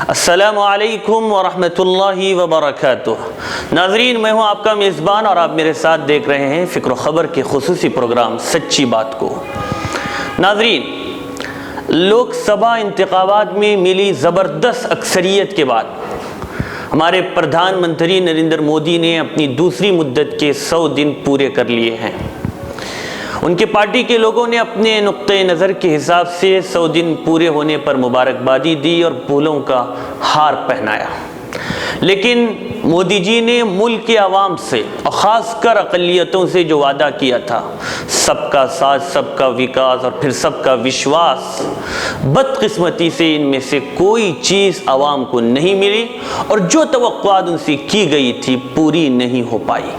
السلام علیکم ورحمۃ اللہ وبرکاتہ۔ ناظرین، میں ہوں آپ کا میزبان اور آپ میرے ساتھ دیکھ رہے ہیں فکر و خبر کے خصوصی پروگرام سچی بات کو۔ ناظرین، لوک سبھا انتخابات میں ملی زبردست اکثریت کے بعد ہمارے پردھان منتری نریندر مودی نے اپنی دوسری مدت کے 100 دن پورے کر لیے ہیں۔ ان کے پارٹی کے لوگوں نے اپنے نقطۂ نظر کے حساب سے 100 دن پورے ہونے پر مبارکبادی دی اور پھولوں کا ہار پہنایا، لیکن مودی جی نے ملک کے عوام سے اور خاص کر اقلیتوں سے جو وعدہ کیا تھا، سب کا ساتھ، سب کا وکاس اور پھر سب کا وشواس، بدقسمتی سے ان میں سے کوئی چیز عوام کو نہیں ملی اور جو توقعات ان سے کی گئی تھی پوری نہیں ہو پائی۔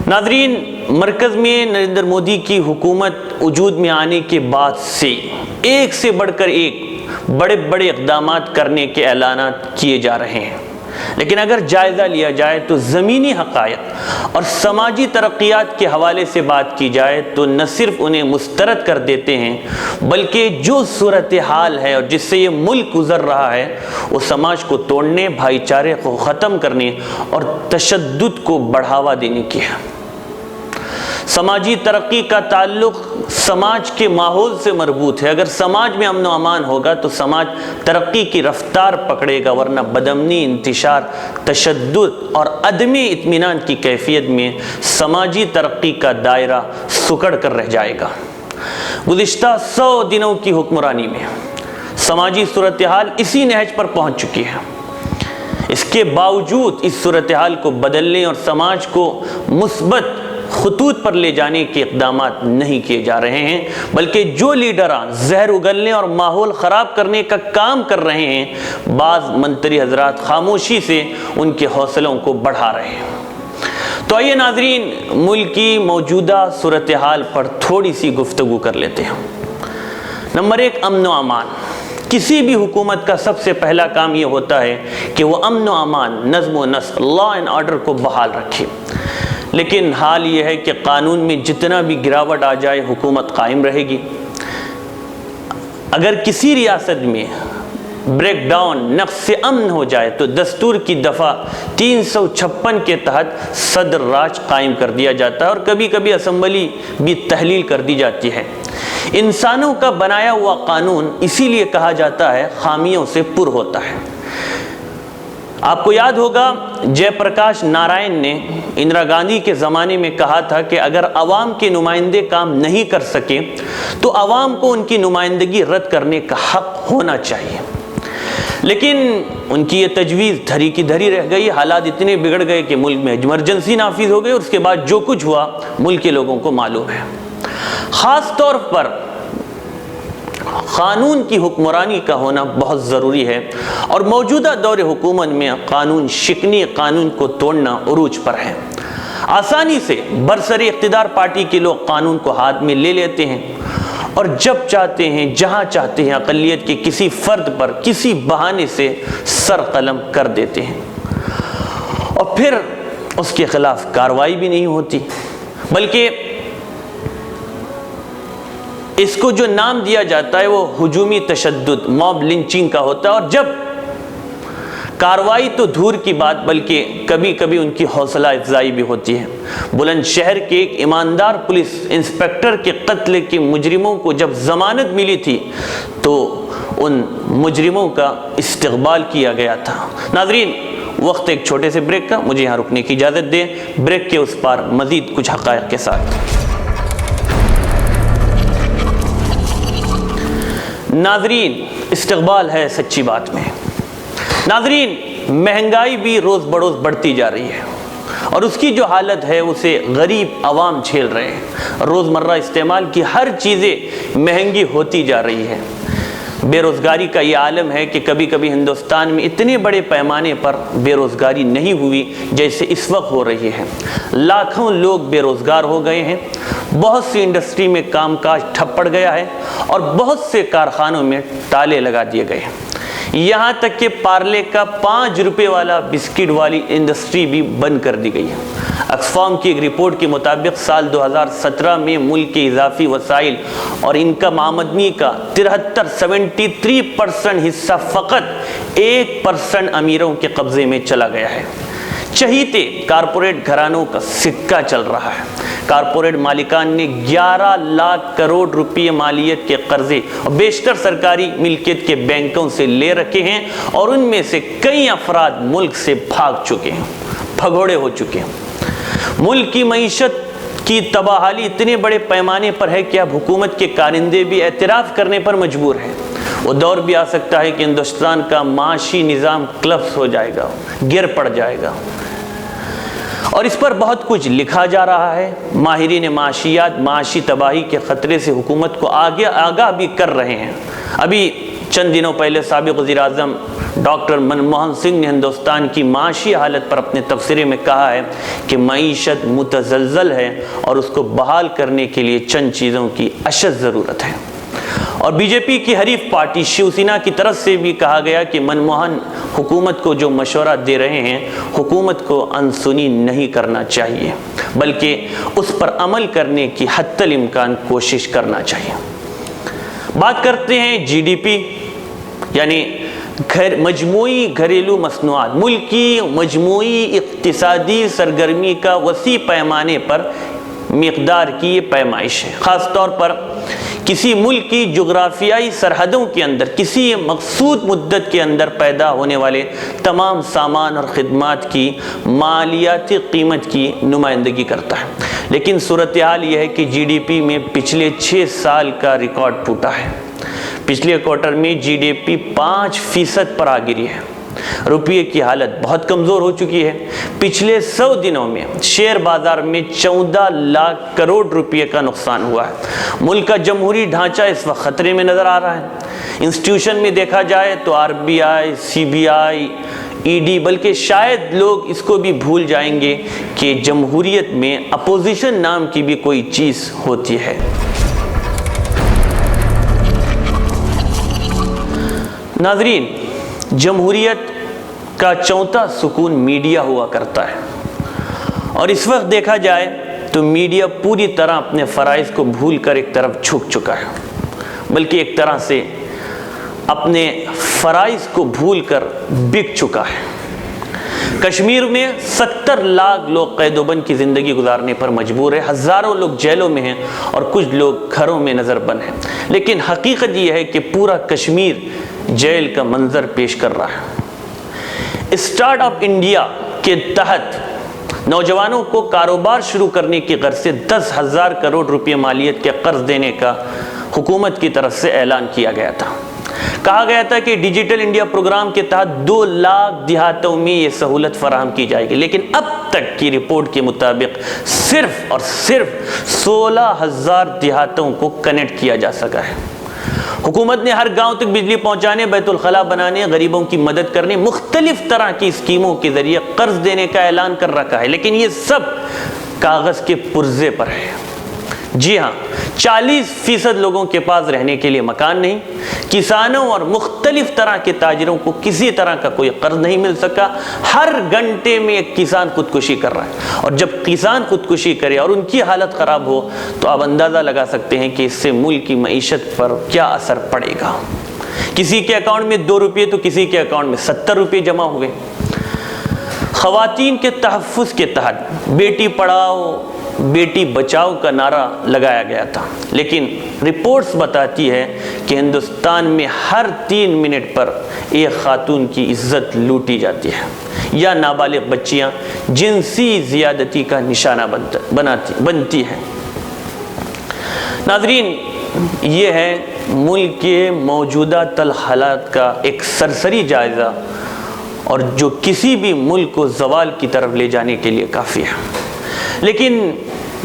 ناظرین، مرکز میں نریندر مودی کی حکومت وجود میں آنے کے بعد سے ایک سے بڑھ کر ایک بڑے بڑے اقدامات کرنے کے اعلانات کیے جا رہے ہیں، لیکن اگر جائزہ لیا جائے تو زمینی حقائق اور سماجی ترقیات کے حوالے سے بات کی جائے تو نہ صرف انہیں مسترد کر دیتے ہیں، بلکہ جو صورتحال ہے اور جس سے یہ ملک گزر رہا ہے وہ سماج کو توڑنے، بھائی چارے کو ختم کرنے اور تشدد کو بڑھاوا دینے کی ہے۔ سماجی ترقی کا تعلق سماج کے ماحول سے مربوط ہے۔ اگر سماج میں امن و امان ہوگا تو سماج ترقی کی رفتار پکڑے گا، ورنہ بدامنی، انتشار، تشدد اور عدم اطمینان کی کیفیت میں سماجی ترقی کا دائرہ سکڑ کر رہ جائے گا۔ گزشتہ 100 دنوں کی حکمرانی میں سماجی صورتحال اسی نہج پر پہنچ چکی ہے۔ اس کے باوجود اس صورتحال کو بدلنے اور سماج کو مثبت خطوط پر لے جانے کے اقدامات نہیں کیے جا رہے ہیں، بلکہ جو لیڈران زہر اگلنے اور ماحول خراب کرنے کا کام کر رہے ہیں، بعض منتری حضرات خاموشی سے ان کے حوصلوں کو بڑھا رہے ہیں۔ تو آئیے ناظرین، ملک کی موجودہ صورتحال پر تھوڑی سی گفتگو کر لیتے ہیں۔ نمبر 1، امن و امان۔ کسی بھی حکومت کا سب سے پہلا کام یہ ہوتا ہے کہ وہ امن و امان، نظم و نسق، لا اینڈ آرڈر کو بحال رکھے، لیکن حال یہ ہے کہ قانون میں جتنا بھی گراوٹ آ جائے حکومت قائم رہے گی۔ اگر کسی ریاست میں بریک ڈاؤن، نقص امن ہو جائے تو دستور کی دفعہ 356 کے تحت صدر راج قائم کر دیا جاتا ہے اور کبھی کبھی اسمبلی بھی تحلیل کر دی جاتی ہے۔ انسانوں کا بنایا ہوا قانون اسی لیے کہا جاتا ہے خامیوں سے پر ہوتا ہے۔ آپ کو یاد ہوگا جے پرکاش نارائن نے اندرا گاندھی کے زمانے میں کہا تھا کہ اگر عوام کے نمائندے کام نہیں کر سکے تو عوام کو ان کی نمائندگی رد کرنے کا حق ہونا چاہیے، لیکن ان کی یہ تجویز دھری کی دھری رہ گئی۔ حالات اتنے بگڑ گئے کہ ملک میں ایمرجنسی نافذ ہو گئی اور اس کے بعد جو کچھ ہوا ملک کے لوگوں کو معلوم ہے۔ خاص طور پر قانون کی حکمرانی کا ہونا بہت ضروری ہے، اور موجودہ دور حکومت میں قانون شکنی، قانون کو توڑنا عروج پر ہے۔ آسانی سے برسر اقتدار پارٹی کے لوگ قانون کو ہاتھ میں لے لیتے ہیں اور جب چاہتے ہیں، جہاں چاہتے ہیں، اقلیت کے کسی فرد پر کسی بہانے سے سر قلم کر دیتے ہیں، اور پھر اس کے خلاف کارروائی بھی نہیں ہوتی، بلکہ اس کو جو نام دیا جاتا ہے وہ ہجومی تشدد، موب لنچنگ کا ہوتا ہے، اور جب کارروائی تو دور کی بات بلکہ کبھی کبھی ان کی حوصلہ افزائی بھی ہوتی ہے۔ بلند شہر کے ایک ایماندار پولیس انسپکٹر کے قتل کے مجرموں کو جب ضمانت ملی تھی تو ان مجرموں کا استقبال کیا گیا تھا۔ ناظرین، وقت ایک چھوٹے سے بریک کا، مجھے یہاں رکنے کی اجازت دیں، بریک کے اس پار مزید کچھ حقائق کے ساتھ۔ ناظرین، استقبال ہے سچی بات میں۔ ناظرین، مہنگائی بھی روز بروز بڑھتی جا رہی ہے اور اس کی جو حالت ہے اسے غریب عوام جھیل رہے ہیں۔ روزمرہ استعمال کی ہر چیزیں مہنگی ہوتی جا رہی ہے۔ بے روزگاری کا یہ عالم ہے کہ کبھی کبھی ہندوستان میں اتنے بڑے پیمانے پر بے روزگاری نہیں ہوئی جیسے اس وقت ہو رہی ہے۔ لاکھوں لوگ بے روزگار ہو گئے ہیں، بہت سی انڈسٹری میں کام کاج ٹھپ پڑ گیا ہے اور بہت سے کارخانوں میں تالے لگا دیے گئے ہیں۔ یہاں تک کہ پارلے کا 5 روپے والا بسکٹ والی انڈسٹری بھی بند کر دی گئی ہے۔ آکسفام کی ایک رپورٹ کے مطابق سال 2017 میں ملک کے اضافی وسائل اور انکم آمدنی کا 73% حصہ فقط 1% امیروں کے قبضے میں چلا گیا ہے۔ چہیتے کارپوریٹ گھرانوں کا سکہ چل رہا ہے۔ کارپوریٹ مالکان نے 11 لاکھ کروڑ روپے مالیت کے قرضے اور بیشتر سرکاری ملکیت کے بینکوں سے لے رکھے ہیں، اور ان میں سے کئی افراد ملک سے بھاگ چکے ہیں، بھگوڑے ہو چکے ہیں۔ ملک کی معیشت کی تباہی اتنے بڑے پیمانے پر ہے کہ اب حکومت کے کارندے بھی اعتراف کرنے پر مجبور ہیں۔ وہ دور بھی آ سکتا ہے کہ ہندوستان کا معاشی نظام کلپس ہو جائے گا، گر پڑ جائے گا، اور اس پر بہت کچھ لکھا جا رہا ہے۔ ماہرین معاشیات معاشی تباہی کے خطرے سے حکومت کو آگاہ بھی کر رہے ہیں۔ ابھی چند دنوں پہلے سابق وزیر اعظم ڈاکٹر منموہن سنگھ نے ہندوستان کی معاشی حالت پر اپنے تبصرے میں کہا ہے کہ معیشت متزلزل ہے اور اس کو بحال کرنے کے لیے چند چیزوں کی اشد ضرورت ہے۔ اور بی جے پی کی حریف پارٹی شیو سینا کی طرف سے بھی کہا گیا کہ منموہن حکومت کو جو مشورہ دے رہے ہیں، حکومت کو انسنی نہیں کرنا چاہیے، بلکہ اس پر عمل کرنے کی حتی الامکان کوشش کرنا چاہیے۔ بات کرتے ہیں جی ڈی پی یعنی مجموعی گھریلو مصنوعات، ملک کی مجموعی اقتصادی سرگرمی کا وسیع پیمانے پر مقدار کی یہ پیمائش ہے۔ خاص طور پر کسی ملک کی جغرافیائی سرحدوں کے اندر کسی مخصوص مدت کے اندر پیدا ہونے والے تمام سامان اور خدمات کی مالیاتی قیمت کی نمائندگی کرتا ہے۔ لیکن صورتحال یہ ہے کہ جی ڈی پی میں پچھلے 6 سال کا ریکارڈ ٹوٹا ہے۔ پچھلے کوارٹر میں جی ڈی پی 5% پر آ گری ہے۔ روپیے کی حالت بہت کمزور ہو چکی ہے۔ پچھلے 100 دنوں میں شیئر بازار میں 14 لاکھ کروڑ روپے کا نقصان ہوا ہے۔ ملک کا جمہوری ڈھانچہ اس وقت خطرے میں نظر آ رہا ہے۔ انسٹیٹیوشن میں دیکھا جائے تو R B I, C B I, E D, بلکہ شاید لوگ اس کو بھی بھول جائیں گے کہ جمہوریت میں اپوزیشن نام کی بھی کوئی چیز ہوتی ہے۔ ناظرین، جمہوریت کا چوتھا سکون میڈیا ہوا کرتا ہے، اور اس وقت دیکھا جائے تو میڈیا پوری طرح اپنے فرائض کو بھول کر ایک طرف جھک چکا ہے، بلکہ ایک طرح سے اپنے فرائض کو بھول کر بک چکا ہے۔ کشمیر میں 70 لاکھ لوگ قید و بند کی زندگی گزارنے پر مجبور ہیں، ہزاروں لوگ جیلوں میں ہیں اور کچھ لوگ گھروں میں نظر بند ہیں، لیکن حقیقت یہ ہے کہ پورا کشمیر جیل کا منظر پیش کر رہا ہے۔ اسٹارٹ اپ انڈیا کے تحت نوجوانوں کو کاروبار شروع کرنے کی غرض سے 10,000 کروڑ روپے مالیت کے قرض دینے کا حکومت کی طرف سے اعلان کیا گیا تھا۔ کہا گیا تھا کہ ڈیجیٹل انڈیا پروگرام کے تحت 2 لاکھ دیہاتوں میں یہ سہولت فراہم کی جائے گی، لیکن اب تک کی رپورٹ کے مطابق صرف اور صرف 16,000 دیہاتوں کو کنیکٹ کیا جا سکا ہے۔ حکومت نے ہر گاؤں تک بجلی پہنچانے، بیت الخلا بنانے، غریبوں کی مدد کرنے، مختلف طرح کی اسکیموں کے ذریعے قرض دینے کا اعلان کر رکھا ہے، لیکن یہ سب کاغذ کے پرزے پر ہے۔ جی ہاں، 40% لوگوں کے پاس رہنے کے لیے مکان نہیں، کسانوں اور مختلف طرح کے تاجروں کو کسی طرح کا کوئی قرض نہیں مل سکا۔ ہر گھنٹے میں ایک کسان خودکشی کر رہا ہے، اور جب کسان خودکشی کرے اور ان کی حالت خراب ہو تو آپ اندازہ لگا سکتے ہیں کہ اس سے ملک کی معیشت پر کیا اثر پڑے گا۔ کسی کے اکاؤنٹ میں 2 روپے تو کسی کے اکاؤنٹ میں 70 روپے جمع ہوئے۔ خواتین کے تحفظ کے تحت بیٹی پڑھاؤ بیٹی بچاؤ کا نعرہ لگایا گیا تھا، لیکن رپورٹس بتاتی ہے کہ ہندوستان میں ہر 3 منٹ پر ایک خاتون کی عزت لوٹی جاتی ہے، یا نابالغ بچیاں جنسی زیادتی کا نشانہ بنتی ہیں۔ ناظرین، یہ ہے ملک کے موجودہ حالات کا ایک سرسری جائزہ، اور جو کسی بھی ملک کو زوال کی طرف لے جانے کے لیے کافی ہے۔ لیکن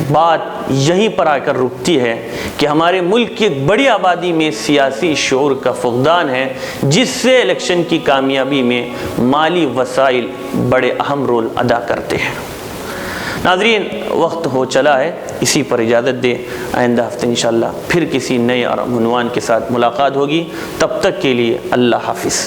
بات یہیں پر آ کر رکتی ہے کہ ہمارے ملک کی ایک بڑی آبادی میں سیاسی شعور کا فقدان ہے، جس سے الیکشن کی کامیابی میں مالی وسائل بڑے اہم رول ادا کرتے ہیں۔ ناظرین، وقت ہو چلا ہے، اسی پر اجازت دیں، آئندہ ہفتے انشاءاللہ پھر کسی نئے اور عنوان کے ساتھ ملاقات ہوگی۔ تب تک کے لیے اللہ حافظ۔